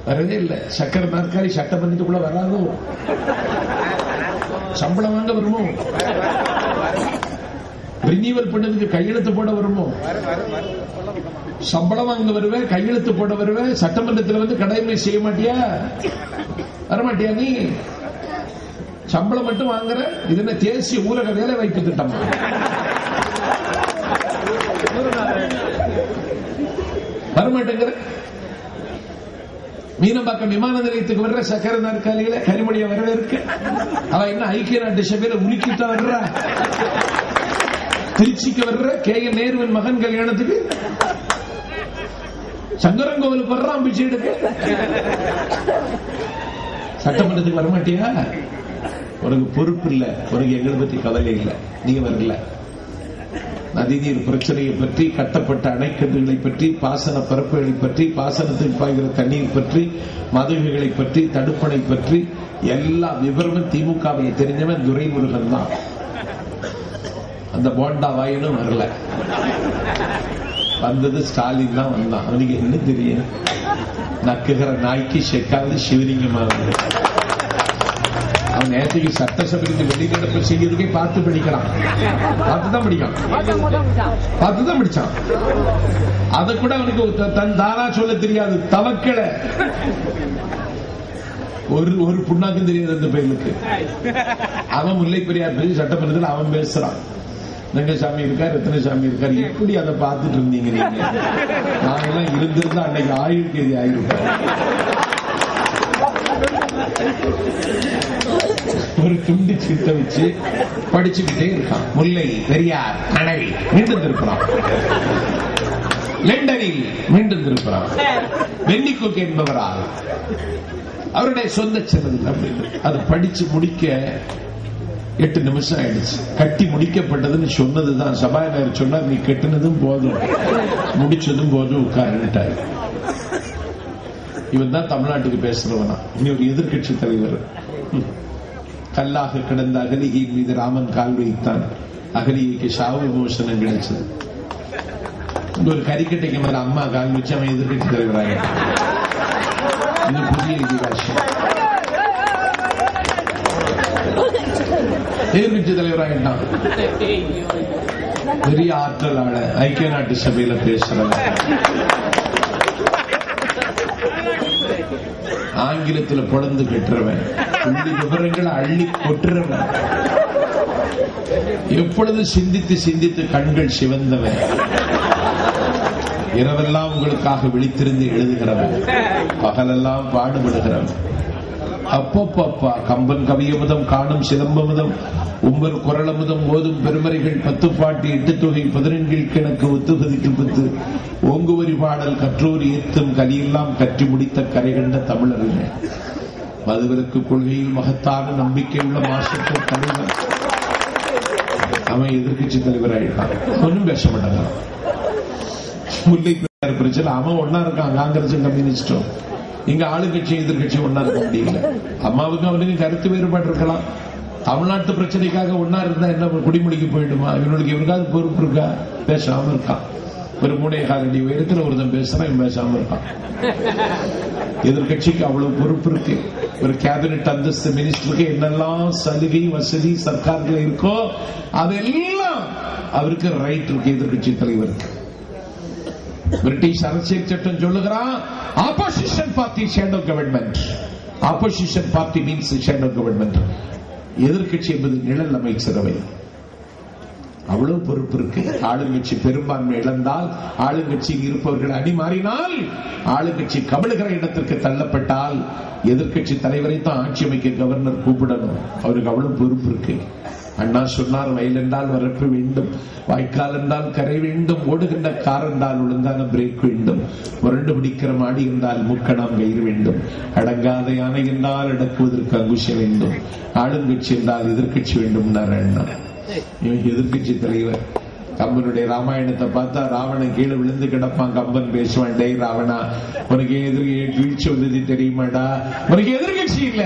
வரவே இல்லை. சக்கரை நாற்காலி சட்டமன்றத்துக்குள்ள வராதோ? சம்பளம் வாங்க வருமோ? ரினியூவல் பண்ணதுக்கு கையெழுத்து போட வருமோ? சம்பளம் வாங்க வருவேன், கையெழுத்து போட வருவேன், சட்டமன்றத்தில் வந்து கடமை செய்ய மாட்டியா? வரமாட்டியா? நீ சம்பளம் மட்டும் வாங்குற. இது என்ன தேசிய ஊரக வேலை வாய்ப்பு திட்டமா? வரமாட்டேங்கிற. மீனம்பாக்கம் விமான நிலையத்துக்கு வர்ற சக்கர நாற்காலியில கனிமொழிய வரவேற்க அவ என்ன ஐக்கிய நாட்டு சபையில உலுக்கிட்டா வர்ற? திருச்சிக்கு வர்ற கே.என். நேருவின் மகன் கல்யாணத்துக்கு சங்கரங்கோவிலுக்கு வர்றான் பிச்சை எடுக்க. சட்டமன்றத்துக்கு வரமாட்டியா? உனக்கு பொறுப்பு இல்ல, உனக்கு எங்களை பற்றி கவலை இல்லை, நீங்க வரல. நதிநீர் பிரச்சனையை பற்றி, கட்டப்பட்ட அணைக்கட்டுகளை பற்றி, பாசன பரப்புகளை பற்றி, பாசனத்துக்கு பாய்கிற தண்ணீர் பற்றி, மதுகுகளை பற்றி, தடுப்பணை பற்றி எல்லா விவரமும் திமுகவில் தெரிஞ்சவன் துரைமுருகன் தான். அந்த போண்டா வாயனும் வரல, வந்தது ஸ்டாலின் தான் வந்தான். அவனுக்கு என்ன தெரியும்? நக்குகிற நாய்க்கு செக்காவது சிவலிங்கமானது. அவன் நேற்றுக்கு சட்டசபைக்கு வெளிநடப்பு செய்யறதுக்கே பார்த்து படிக்கிறான், பார்த்துதான் படிச்சான். அதை கூட அவனுக்கு தன் தானா சொல்ல தெரியாது. தவக்கல ஒரு புண்ணாக்கும் தெரியாது அந்த பையனுக்கு. அவன் முல்லை பெரியார் பேசி சட்டமன்றத்தில் அவன் பேசுறான். எங்க சாமி இருக்கார், எத்தனை சாமி இருக்கார், எப்படி அதை பார்த்துட்டு இருந்தீங்க நீங்க? நாங்கெல்லாம் இருந்திருந்தா அன்னைக்கு ஆயுள் கேதி ஆயிருப்போம். ஒரு துண்டு சீட்டை வச்சு படிச்சுக்கிட்டே இருக்கான். முல்லை பெரியார் அணை மீண்டும் திருப்புறான், லண்டனில் மீண்டும் திருப்புறான். வெண்ணிக்கோக்கு என்பவரால் அவருடைய சொந்த செலவு அப்படின்னு அதை படிச்சு முடிக்க 8 நிமிஷம் ஆயிடுச்சு. கட்டி முடிக்கப்பட்டதுன்னு சொன்னதுதான் சபாநாயகர் சொன்னார். நீ கெட்டினதும் போதும், முடிச்சதும் போதும், உட்கார்ந்துட்டார். இவன் தான் தமிழ்நாட்டுக்கு பேசுறவனா. இனி ஒரு எதிர்கட்சி தலைவர். கல்லாக கிடந்த அகலிகையின் மீது ராமன் கால் வைத்தான், அகலிகைக்கு சாவு விமோசனம் கிடைச்சது. ஒரு கறிக்கட்டைக்கு மேல அம்மா கால் வச்சு அவன் எதிர்கட்சி தலைவராக. இது புதிய இதிகாசம். எதிர்கட்சி தலைவராகிட்டான். பெரிய ஆற்றலாள ஐக்கிய நாட்டு சபையில பேசுறவன், ஆங்கிலத்தில் பொழந்து கட்டுறவன், புள்ளி விவரங்களை அள்ளி கொட்டுறவன், எப்பொழுது சிந்தித்து சிந்தித்து கண்கள் சிவந்தவன், இரவெல்லாம் உங்களுக்காக விழித்திருந்து எழுதுகிறவன், பகலெல்லாம் பாடுபடுகிறவன். அப்பப்பா கம்பன் கவியமுதம் காணும் சிலம்பமுதம் உம்பர் குரலமுதம் ஓதும் பெருமறைகள் 10 பாட்டு 8 தொகை 14 கணக்கு ஒத்துபதிக்கு 10 ஓங்குவரி பாடல் கற்றோர் ஏத்தும் கலியெல்லாம் கற்றி முடித்த கரை கண்ட தமிழர்கள். மதுவிலக்கு கொள்கையில் மகத்தான நம்பிக்கை உள்ள மாசற்ற தலைவர். அவன் எதிர்கட்சி தலைவராயிட்டான். ஒன்னும் பேச மாட்டாங்க. முல்லை பெரியார் பிரச்சனை அவன் ஒன்னா இருக்கான், காங்கிரசும் கம்யூனிஸ்டும். இங்க ஆளுங்கட்சி எதிர்கட்சி ஒன்னா இருக்க முடியல. அம்மாவுக்கு அவனுக்கு கருத்து வேறுபாடு இருக்கலாம். தமிழ்நாட்டு பிரச்சனைக்காக ஒன்னா இருந்தா என்ன குடிமொழிக்கு போயிடுமா? இவனுக்கு இவருக்காவது பொறுப்பு இருக்கா? பேசாம இருக்கான். ஒரு 3.25 அடி உயரத்தில் ஒருத்தன் பேசுறான், பேசாம இருக்கான். எதிர்கட்சிக்கு அவ்வளவு பொறுப்பு இருக்கு. ஒரு கேபினெட் அந்தஸ்து மினிஸ்டருக்கு என்னெல்லாம் சலுகை வசதி சர்க்கார்ல இருக்கோ அதெல்லாம் அவருக்கு ரைட் இருக்கு. எதிர்கட்சி தலைவருக்கு பிரிட்டிஷ் அரசியல் சட்டம் சொல்லுகிறான், opposition party shadow government. Opposition party means shadow government. எதிர்கட்சி என்பது நிழல் அமைச்சரவை. அவ்வளவு பொறுப்பு இருக்கு. ஆளுங்கட்சி பெரும்பான்மை இழந்தால், ஆளுங்கட்சியில் இருப்பவர்கள் அணி மாறினால், ஆளுங்கட்சி கபழுகிற இடத்திற்கு தள்ளப்பட்டால் எதிர்கட்சி தலைவரை தான் ஆட்சி அமைக்க கவர்னர் கூப்பிடணும். அவருக்கு அவ்வளவு பொறுப்பு இருக்கு. அண்ணா சொன்னார், வயல் என்றால் வரப்பு வேண்டும், வாய்க்கால் என்றால் கரை வேண்டும், ஓடுகின்ற கார் என்றால் ஒழுங்கான பிரேக் வேண்டும், முரண்டு பிடிக்கிற மாடி என்றால் முக்கணம் கயிறு வேண்டும், அடங்காத யானை என்றால் அடக்குவதற்கு அங்குஷ வேண்டும், ஆளுங்கட்சி என்றால் எதிர்கட்சி வேண்டும். அண்ணா எதிர்கட்சி தலைவர். கம்பனுடைய ராமாயணத்தை பார்த்தா ராவணன் கீழே விழுந்து கிடப்பான். கம்பன் பேசுவான், டேய் ராவணா, உனக்கு எதிர்கட்சி வீழ்ச்சி வந்தது தெரியுமாடா? உனக்கு எதிர்கட்சி இல்ல.